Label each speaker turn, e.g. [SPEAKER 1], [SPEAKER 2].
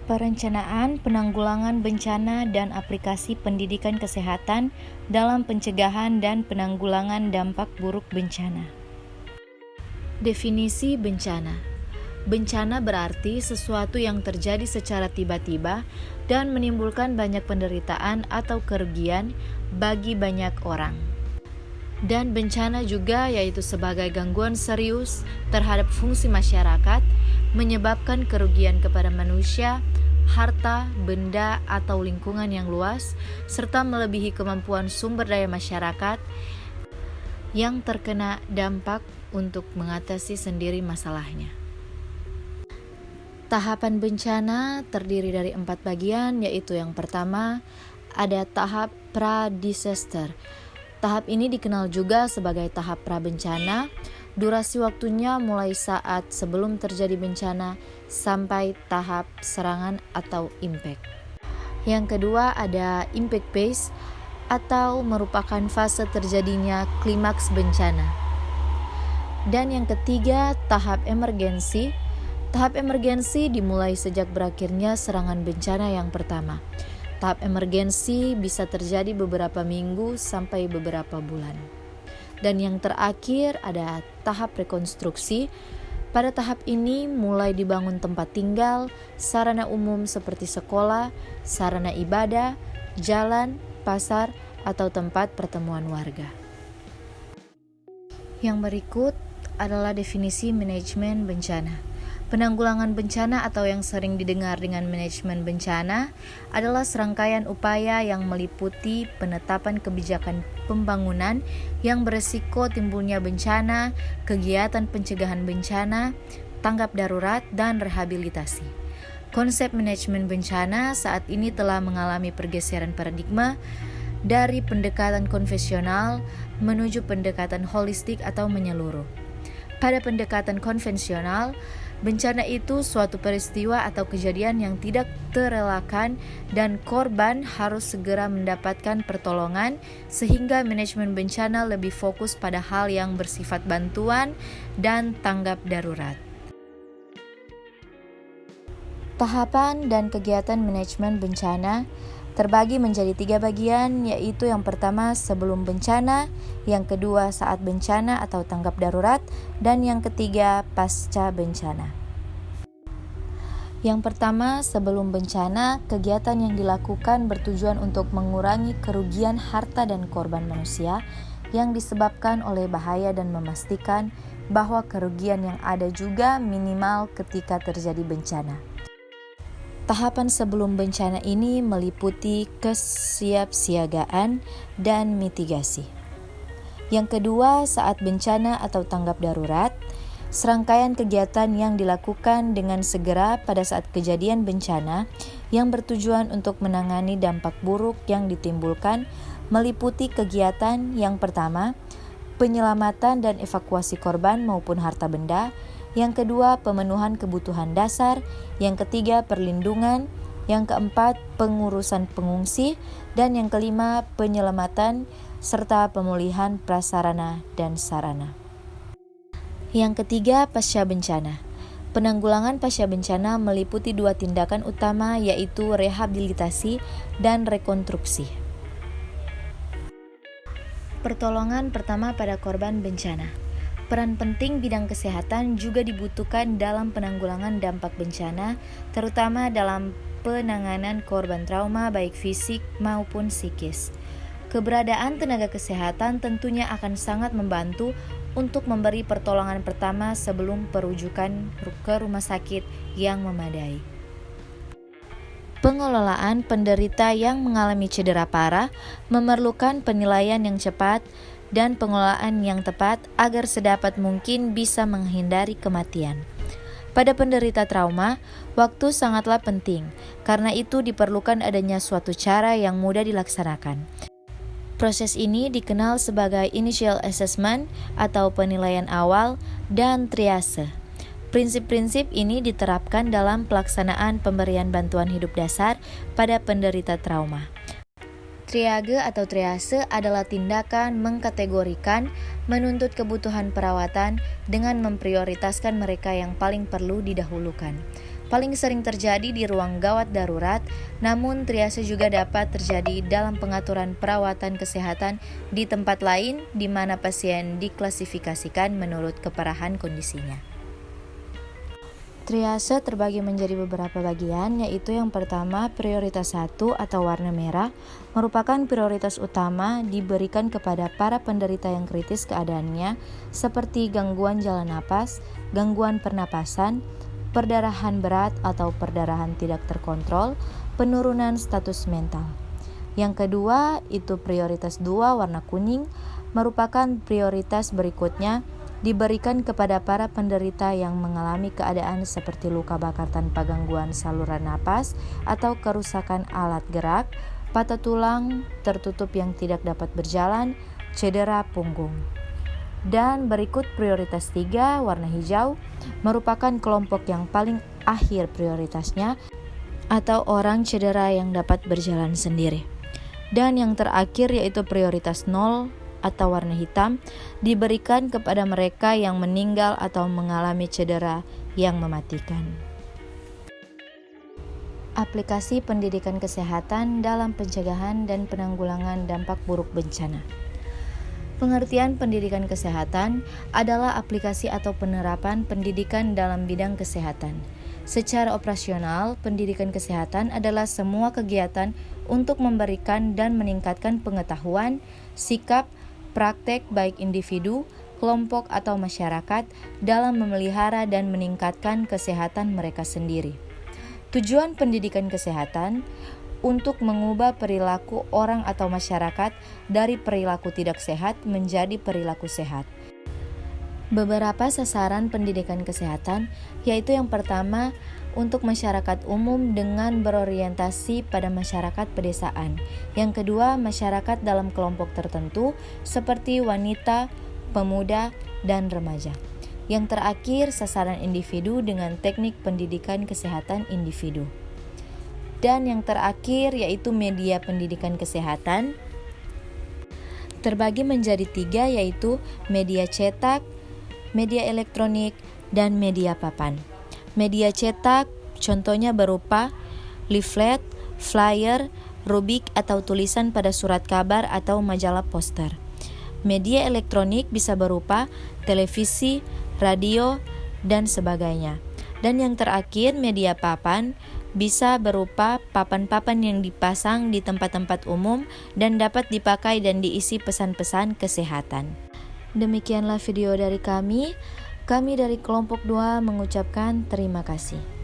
[SPEAKER 1] Perencanaan, penanggulangan bencana, dan aplikasi pendidikan kesehatan dalam pencegahan dan penanggulangan dampak buruk bencana. Definisi bencana. Bencana berarti sesuatu yang terjadi secara tiba-tiba dan menimbulkan banyak penderitaan atau kerugian bagi banyak orang. Dan bencana juga yaitu sebagai gangguan serius terhadap fungsi masyarakat, menyebabkan kerugian kepada manusia, harta, benda, atau lingkungan yang luas, serta melebihi kemampuan sumber daya masyarakat yang terkena dampak untuk mengatasi sendiri masalahnya. Tahapan bencana terdiri dari 4 bagian, yaitu yang pertama, ada tahap pra-disaster. Tahap ini dikenal juga sebagai tahap pra-bencana. Durasi waktunya mulai saat sebelum terjadi bencana sampai tahap serangan atau impact. Yang kedua ada impact phase atau merupakan fase terjadinya klimaks bencana. Dan yang ketiga tahap emergensi. Tahap emergensi dimulai sejak berakhirnya serangan bencana yang pertama. Tahap emergensi bisa terjadi beberapa minggu sampai beberapa bulan. Dan yang terakhir ada tahap rekonstruksi. Pada tahap ini mulai dibangun tempat tinggal, sarana umum seperti sekolah, sarana ibadah, jalan, pasar, atau tempat pertemuan warga. Yang berikut adalah definisi manajemen bencana. Penanggulangan bencana atau yang sering didengar dengan manajemen bencana adalah serangkaian upaya yang meliputi penetapan kebijakan pembangunan yang beresiko timbulnya bencana, kegiatan pencegahan bencana, tanggap darurat, dan rehabilitasi. Konsep manajemen bencana saat ini telah mengalami pergeseran paradigma dari pendekatan konvensional menuju pendekatan holistik atau menyeluruh. Pada pendekatan konvensional, bencana itu suatu peristiwa atau kejadian yang tidak terelakkan dan korban harus segera mendapatkan pertolongan, sehingga manajemen bencana lebih fokus pada hal yang bersifat bantuan dan tanggap darurat. Tahapan dan kegiatan manajemen bencana terbagi menjadi 3 bagian, yaitu yang pertama sebelum bencana, yang kedua saat bencana atau tanggap darurat, dan yang ketiga pasca bencana. Yang pertama sebelum bencana, kegiatan yang dilakukan bertujuan untuk mengurangi kerugian harta dan korban manusia yang disebabkan oleh bahaya dan memastikan bahwa kerugian yang ada juga minimal ketika terjadi bencana. Tahapan sebelum bencana ini meliputi kesiapsiagaan dan mitigasi. Yang kedua, saat bencana atau tanggap darurat, serangkaian kegiatan yang dilakukan dengan segera pada saat kejadian bencana yang bertujuan untuk menangani dampak buruk yang ditimbulkan meliputi kegiatan yang pertama, penyelamatan dan evakuasi korban maupun harta benda. Yang kedua, pemenuhan kebutuhan dasar. Yang ketiga, perlindungan. Yang keempat, pengurusan pengungsi. Dan yang kelima, penyelamatan serta pemulihan prasarana dan sarana. Yang ketiga, pasca bencana. Penanggulangan pasca bencana meliputi 2 tindakan utama, yaitu rehabilitasi dan rekonstruksi. Pertolongan pertama pada korban bencana. Peran penting bidang kesehatan juga dibutuhkan dalam penanggulangan dampak bencana, terutama dalam penanganan korban trauma baik fisik maupun psikis. Keberadaan tenaga kesehatan tentunya akan sangat membantu untuk memberi pertolongan pertama sebelum perujukan ke rumah sakit yang memadai. Pengelolaan penderita yang mengalami cedera parah memerlukan penilaian yang cepat dan pengelolaan yang tepat agar sedapat mungkin bisa menghindari kematian. Pada penderita trauma, waktu sangatlah penting, karena itu diperlukan adanya suatu cara yang mudah dilaksanakan. Proses ini dikenal sebagai initial assessment atau penilaian awal dan triase. Prinsip-prinsip ini diterapkan dalam pelaksanaan pemberian bantuan hidup dasar pada penderita trauma. Triage atau triase adalah tindakan mengkategorikan, menuntut kebutuhan perawatan dengan memprioritaskan mereka yang paling perlu didahulukan. paling sering terjadi di ruang gawat darurat, namun triase juga dapat terjadi dalam pengaturan perawatan kesehatan di tempat lain di mana pasien diklasifikasikan menurut keparahan kondisinya. Triase terbagi menjadi beberapa bagian, yaitu yang pertama prioritas 1 atau warna merah merupakan prioritas utama diberikan kepada para penderita yang kritis keadaannya seperti gangguan jalan napas, gangguan pernapasan, perdarahan berat atau perdarahan tidak terkontrol, penurunan status mental. Yang kedua itu prioritas 2 warna kuning merupakan prioritas berikutnya diberikan kepada para penderita yang mengalami keadaan seperti luka bakar tanpa gangguan saluran napas atau kerusakan alat gerak, patah tulang tertutup yang tidak dapat berjalan, cedera punggung. Dan berikut prioritas 3 warna hijau merupakan kelompok yang paling akhir prioritasnya atau orang cedera yang dapat berjalan sendiri. Dan yang terakhir yaitu prioritas 0 atau warna hitam diberikan kepada mereka yang meninggal atau mengalami cedera yang mematikan. Aplikasi pendidikan kesehatan dalam pencegahan dan penanggulangan dampak buruk bencana. Pengertian pendidikan kesehatan adalah aplikasi atau penerapan pendidikan dalam bidang kesehatan. Secara operasional, pendidikan kesehatan adalah semua kegiatan untuk memberikan dan meningkatkan pengetahuan, sikap, praktek baik individu, kelompok atau masyarakat dalam memelihara dan meningkatkan kesehatan mereka sendiri. Tujuan pendidikan kesehatan untuk mengubah perilaku orang atau masyarakat dari perilaku tidak sehat menjadi perilaku sehat. Beberapa sasaran pendidikan kesehatan yaitu yang pertama untuk masyarakat umum dengan berorientasi pada masyarakat pedesaan. Yang kedua, masyarakat dalam kelompok tertentu seperti wanita, pemuda, dan remaja. Yang terakhir, sasaran individu dengan teknik pendidikan kesehatan individu. Dan yang terakhir yaitu media pendidikan kesehatan terbagi menjadi 3 yaitu media cetak, media elektronik, dan media papan. Media cetak contohnya berupa leaflet, flyer, rubrik atau tulisan pada surat kabar atau majalah poster. Media elektronik bisa berupa televisi, radio, dan sebagainya. Dan yang terakhir media papan bisa berupa papan-papan yang dipasang di tempat-tempat umum dan dapat dipakai dan diisi pesan-pesan kesehatan. Demikianlah video dari kami. Kami dari kelompok 2 mengucapkan terima kasih.